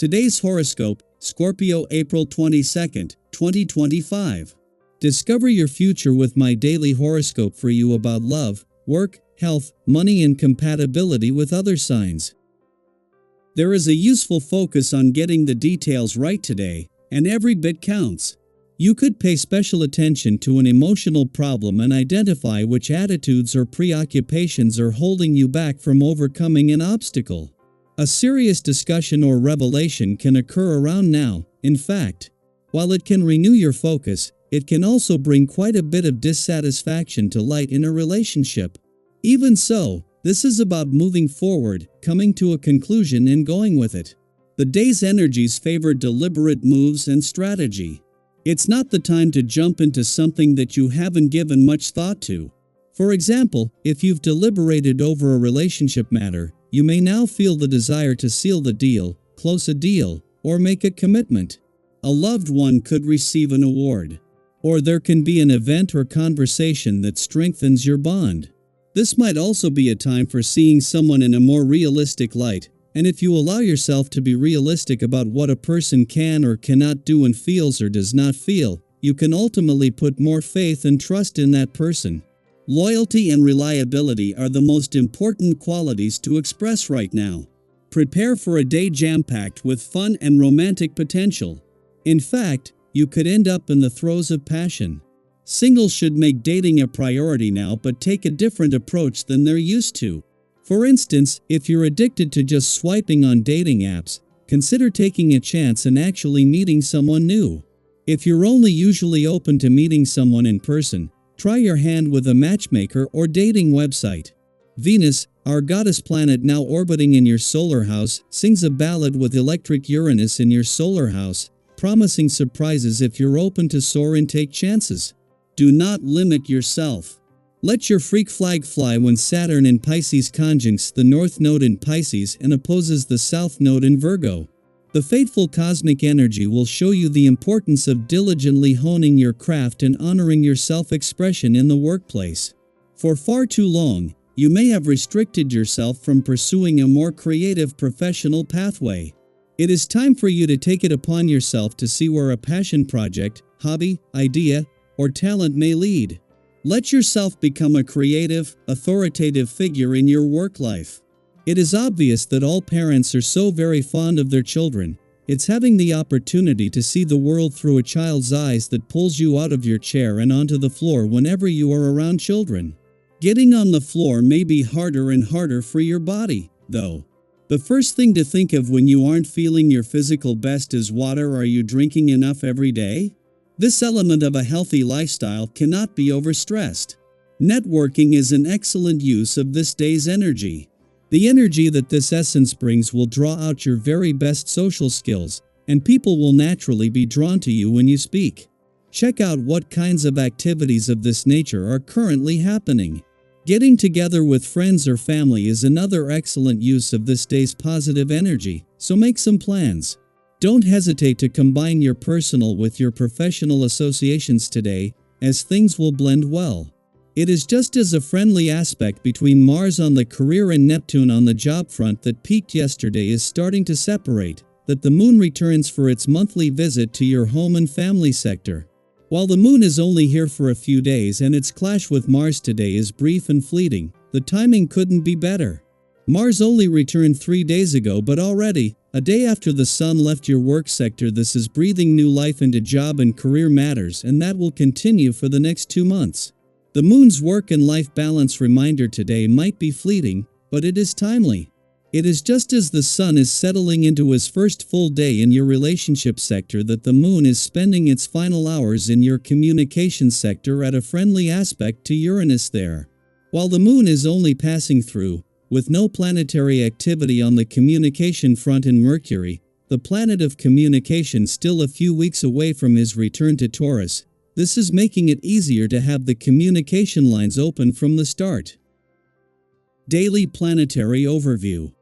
Today's horoscope, Scorpio April 22nd, 2025. Discover your future with my daily horoscope for you about love, work, health, money and compatibility with other signs. There is a useful focus on getting the details right today, and every bit counts. You could pay special attention to an emotional problem and identify which attitudes or preoccupations are holding you back from overcoming an obstacle. A serious discussion or revelation can occur around now. In fact, while it can renew your focus, it can also bring quite a bit of dissatisfaction to light in a relationship. Even so, this is about moving forward, coming to a conclusion and going with it. The day's energies favor deliberate moves and strategy. It's not the time to jump into something that you haven't given much thought to. For example, if you've deliberated over a relationship matter, you may now feel the desire to seal the deal, close a deal, or make a commitment. A loved one could receive an award. Or there can be an event or conversation that strengthens your bond. This might also be a time for seeing someone in a more realistic light, and if you allow yourself to be realistic about what a person can or cannot do and feels or does not feel, you can ultimately put more faith and trust in that person. Loyalty and reliability are the most important qualities to express right now. Prepare for a day jam-packed with fun and romantic potential. In fact, you could end up in the throes of passion. Singles should make dating a priority now but take a different approach than they're used to. For instance, if you're addicted to just swiping on dating apps, consider taking a chance and actually meeting someone new. If you're only usually open to meeting someone in person, try your hand with a matchmaker or dating website. Venus, our goddess planet now orbiting in your solar house, sings a ballad with electric Uranus in your solar house, promising surprises if you're open to soar and take chances. Do not limit yourself. Let your freak flag fly when Saturn in Pisces conjuncts the North Node in Pisces and opposes the South Node in Virgo. The fateful cosmic energy will show you the importance of diligently honing your craft and honoring your self-expression in the workplace. For far too long, you may have restricted yourself from pursuing a more creative professional pathway. It is time for you to take it upon yourself to see where a passion project, hobby, idea, or talent may lead. Let yourself become a creative, authoritative figure in your work life. It is obvious that all parents are so very fond of their children. It's having the opportunity to see the world through a child's eyes that pulls you out of your chair and onto the floor whenever you are around children. Getting on the floor may be harder and harder for your body, though. The first thing to think of when you aren't feeling your physical best is water. Are you drinking enough every day? This element of a healthy lifestyle cannot be overstressed. Networking is an excellent use of this day's energy. The energy that this essence brings will draw out your very best social skills, and people will naturally be drawn to you when you speak. Check out what kinds of activities of this nature are currently happening. Getting together with friends or family is another excellent use of this day's positive energy, so make some plans. Don't hesitate to combine your personal with your professional associations today, as things will blend well. It is just as a friendly aspect between Mars on the career and Neptune on the job front that peaked yesterday is starting to separate, that the moon returns for its monthly visit to your home and family sector. While the moon is only here for a few days and its clash with Mars today is brief and fleeting, the timing couldn't be better. Mars only returned 3 days ago, but already, a day after the sun left your work sector, this is breathing new life into job and career matters, and that will continue for the next 2 months. The moon's work and life balance reminder today might be fleeting, but it is timely. It is just as the sun is settling into his first full day in your relationship sector that the moon is spending its final hours in your communication sector at a friendly aspect to Uranus there. While the moon is only passing through, with no planetary activity on the communication front in Mercury, the planet of communication still a few weeks away from his return to Taurus, this is making it easier to have the communication lines open from the start. Daily Planetary Overview.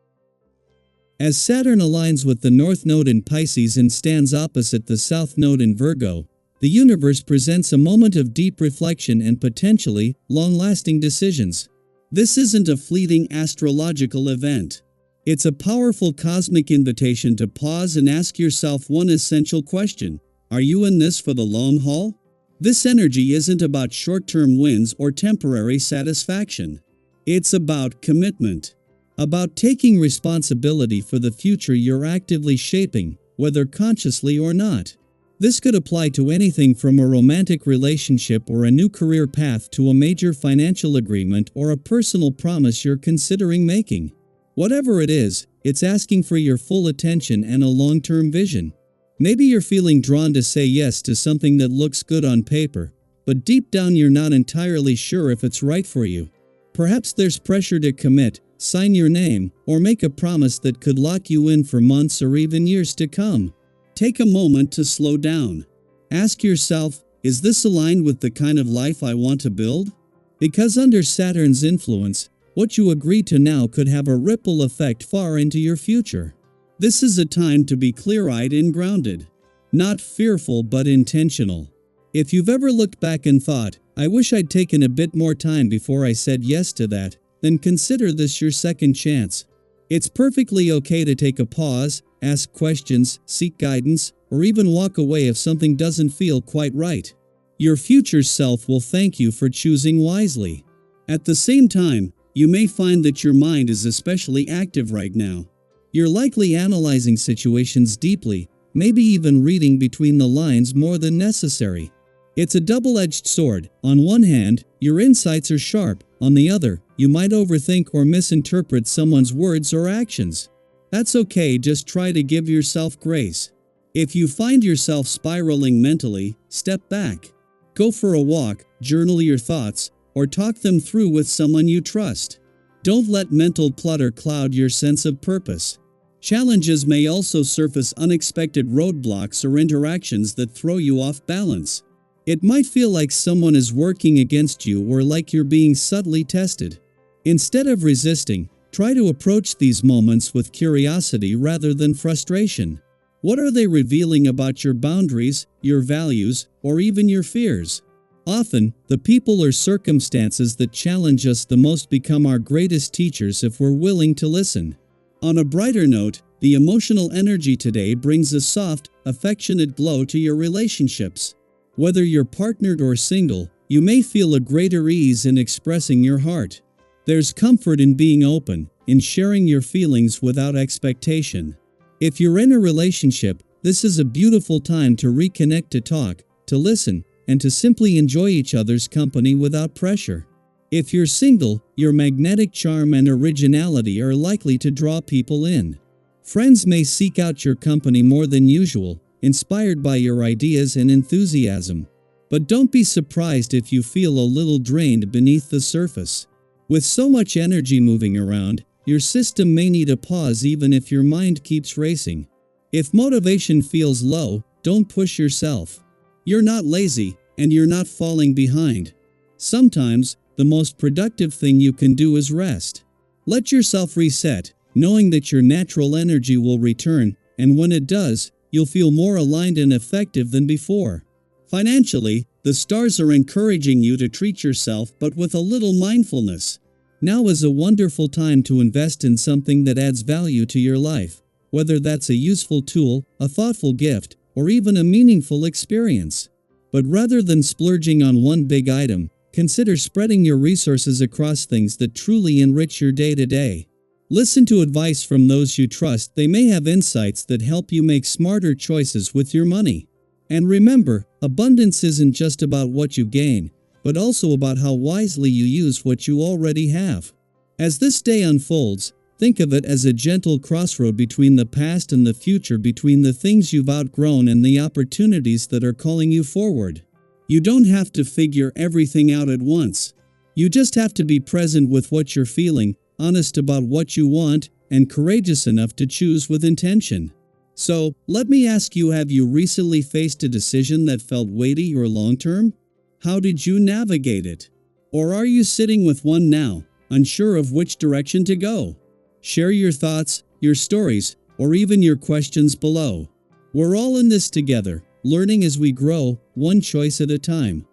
As Saturn aligns with the North Node in Pisces and stands opposite the South Node in Virgo, the universe presents a moment of deep reflection and potentially long-lasting decisions. This isn't a fleeting astrological event. It's a powerful cosmic invitation to pause and ask yourself one essential question. Are you in this for the long haul? This energy isn't about short-term wins or temporary satisfaction. It's about commitment. About taking responsibility for the future you're actively shaping, whether consciously or not. This could apply to anything from a romantic relationship or a new career path to a major financial agreement or a personal promise you're considering making. Whatever it is, it's asking for your full attention and a long-term vision. Maybe you're feeling drawn to say yes to something that looks good on paper, but deep down you're not entirely sure if it's right for you. Perhaps there's pressure to commit, sign your name, or make a promise that could lock you in for months or even years to come. Take a moment to slow down. Ask yourself, is this aligned with the kind of life I want to build? Because under Saturn's influence, what you agree to now could have a ripple effect far into your future. This is a time to be clear-eyed and grounded. Not fearful but intentional. If you've ever looked back and thought, I wish I'd taken a bit more time before I said yes to that, then consider this your second chance. It's perfectly okay to take a pause, ask questions, seek guidance, or even walk away if something doesn't feel quite right. Your future self will thank you for choosing wisely. At the same time, you may find that your mind is especially active right now. You're likely analyzing situations deeply, maybe even reading between the lines more than necessary. It's a double-edged sword. On one hand, your insights are sharp. On the other, you might overthink or misinterpret someone's words or actions. That's okay, just try to give yourself grace. If you find yourself spiraling mentally, step back. Go for a walk, journal your thoughts, or talk them through with someone you trust. Don't let mental clutter cloud your sense of purpose. Challenges may also surface unexpected roadblocks or interactions that throw you off balance. It might feel like someone is working against you or like you're being subtly tested. Instead of resisting, try to approach these moments with curiosity rather than frustration. What are they revealing about your boundaries, your values, or even your fears? Often, the people or circumstances that challenge us the most become our greatest teachers if we're willing to listen. On a brighter note, the emotional energy today brings a soft, affectionate glow to your relationships. Whether you're partnered or single, you may feel a greater ease in expressing your heart. There's comfort in being open, in sharing your feelings without expectation. If you're in a relationship, this is a beautiful time to reconnect, to talk, to listen, and to simply enjoy each other's company without pressure. If you're single, your magnetic charm and originality are likely to draw people in. Friends may seek out your company more than usual, inspired by your ideas and enthusiasm. But don't be surprised if you feel a little drained beneath the surface. With so much energy moving around, your system may need a pause even if your mind keeps racing. If motivation feels low, don't push yourself. You're not lazy, and you're not falling behind. Sometimes, the most productive thing you can do is rest. Let yourself reset, knowing that your natural energy will return, and when it does, you'll feel more aligned and effective than before. Financially, the stars are encouraging you to treat yourself, but with a little mindfulness. Now is a wonderful time to invest in something that adds value to your life, whether that's a useful tool, a thoughtful gift, or even a meaningful experience. But rather than splurging on one big item, consider spreading your resources across things that truly enrich your day-to-day. Listen to advice from those you trust. They may have insights that help you make smarter choices with your money. And remember, abundance isn't just about what you gain, but also about how wisely you use what you already have. As this day unfolds, think of it as a gentle crossroad between the past and the future, between the things you've outgrown and the opportunities that are calling you forward. You don't have to figure everything out at once. You just have to be present with what you're feeling, honest about what you want, and courageous enough to choose with intention. So, let me ask you, have you recently faced a decision that felt weighty or long-term? How did you navigate it? Or are you sitting with one now, unsure of which direction to go? Share your thoughts, your stories, or even your questions below. We're all in this together, learning as we grow, one choice at a time.